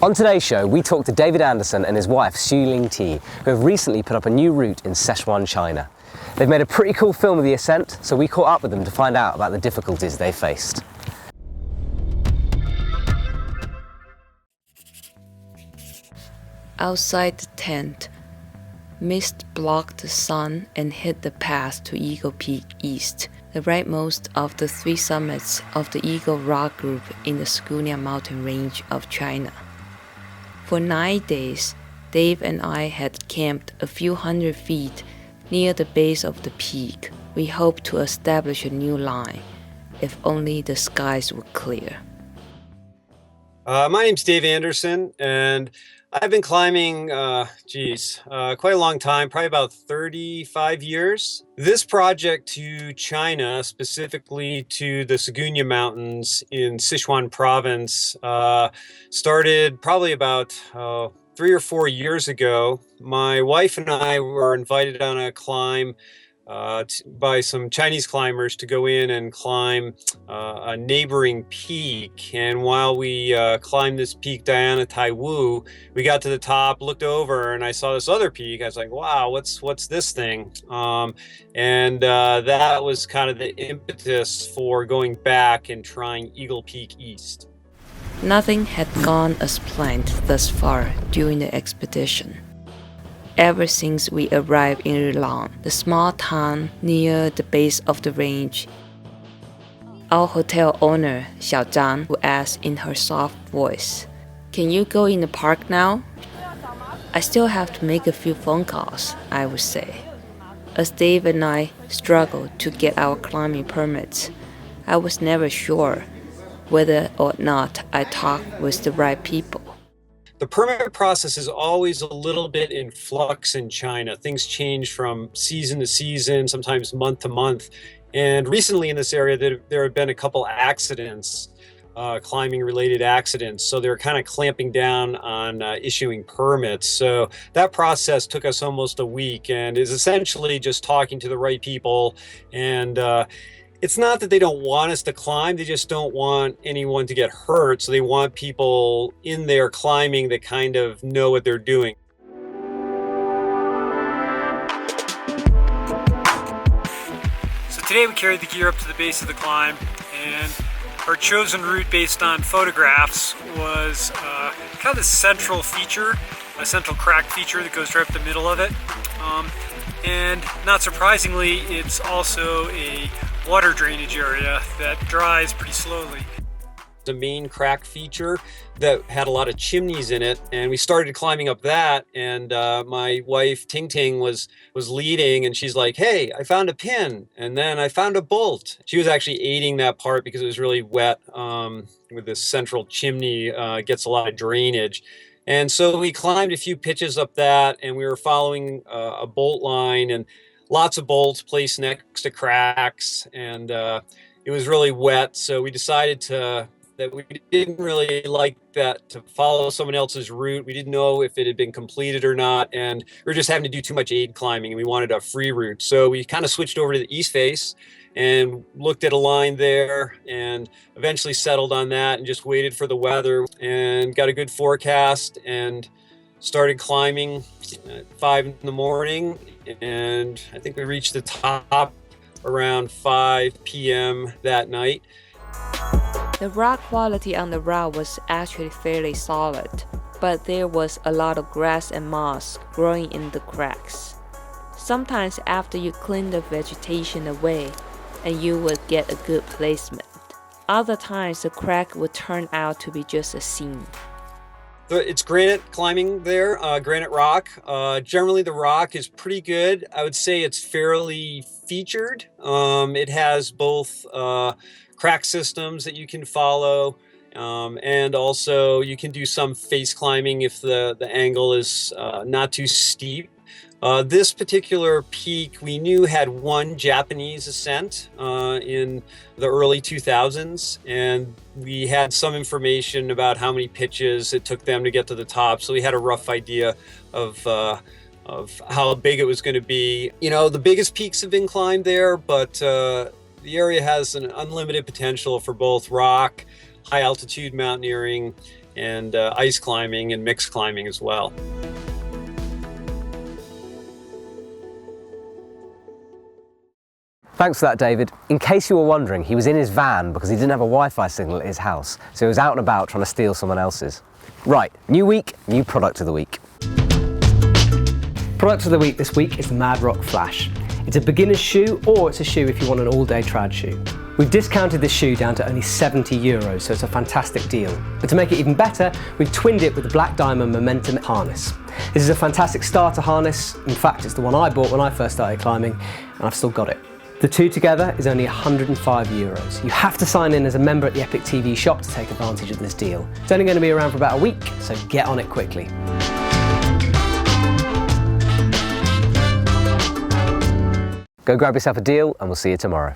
On today's show, we talk to David Anderson and his wife, Szu-ting, who have recently put up a new route in Sichuan, China. They've made a pretty cool film of the ascent, so we caught up with them to find out about the difficulties they faced. Outside the tent, mist blocked the sun and hid the path to Eagle Peak East, the rightmost of the three summits of the Eagle Rock Group in the Sichuan mountain range of China. For 9 days, Dave and I had camped a few hundred feet near the base of the peak. We hoped to establish a new line, if only the skies were clear. My name's Dave Anderson, and I've been climbing, quite a long time, probably about 35 years. This project to China, specifically to the Sichuan Mountains in Sichuan Provence, started probably about 3 or 4 years ago. My wife and I were invited on a climb by some Chinese climbers to go in and climb a neighboring peak. And while we climbed this peak, Diana Tai Wu, we got to the top, looked over, and I saw this other peak. I was like, wow, what's this thing? That was kind of the impetus for going back and trying Eagle Peak East. Nothing had gone as planned thus far during the expedition. Ever since we arrived in Rilong, the small town near the base of the range, our hotel owner, Zhang, who asked in her soft voice, "Can you go in the park now?" I still have to make a few phone calls, I would say. As Dave and I struggled to get our climbing permits, I was never sure whether or not I talked with the right people. The permit process is always a little bit in flux in China. Things change from season to season, sometimes month to month. And recently in this area, there have been a couple accidents, climbing related accidents. So they're kind of clamping down on issuing permits. So that process took us almost a week and is essentially just talking to the right people. And it's not that they don't want us to climb, they just don't want anyone to get hurt. So they want people in there climbing that kind of know what they're doing. So today we carried the gear up to the base of the climb, and our chosen route based on photographs was kind of the central feature, a central crack feature that goes right up the middle of it. And not surprisingly, it's also a water drainage area that dries pretty slowly. The main crack feature that had a lot of chimneys in it, and we started climbing up that, and my wife Ting was leading, and she's like, "Hey, I found a pin," and then I found a bolt. She was actually aiding that part because it was really wet with this central chimney, gets a lot of drainage. And so we climbed a few pitches up that, and we were following a bolt line and lots of bolts placed next to cracks, and it was really wet. So we decided that we didn't really like that, to follow someone else's route. We didn't know if it had been completed or not, and we were just having to do too much aid climbing, and we wanted a free route. So we kind of switched over to the east face and looked at a line there and eventually settled on that and just waited for the weather and got a good forecast and started climbing at 5 in the morning. And I think we reached the top around 5 p.m. that night. The rock quality on the route was actually fairly solid, but there was a lot of grass and moss growing in the cracks. Sometimes after you clean the vegetation away, and you would get a good placement. Other times the crack would turn out to be just a seam. It's granite climbing there, granite rock. Generally the rock is pretty good. I would say it's fairly featured. It has both crack systems that you can follow, and also you can do some face climbing if the angle is not too steep. This particular peak we knew had one Japanese ascent in the early 2000s, and we had some information about how many pitches it took them to get to the top, so we had a rough idea of how big it was going to be. You know, the biggest peaks have been climbed there, but the area has an unlimited potential for both rock, high altitude mountaineering, and ice climbing and mixed climbing as well. Thanks for that, David. In case you were wondering, he was in his van because he didn't have a Wi-Fi signal at his house, so he was out and about trying to steal someone else's. Right, new week, new product of the week. Product of the week this week is the Mad Rock Flash. It's a beginner's shoe, or it's a shoe if you want an all-day trad shoe. We've discounted this shoe down to only €70, so it's a fantastic deal. But to make it even better, we've twinned it with the Black Diamond Momentum harness. This is a fantastic starter harness. In fact, it's the one I bought when I first started climbing, and I've still got it. The two together is only €105. You have to sign in as a member at the Epic TV shop to take advantage of this deal. It's only going to be around for about a week, so get on it quickly. Go grab yourself a deal and we'll see you tomorrow.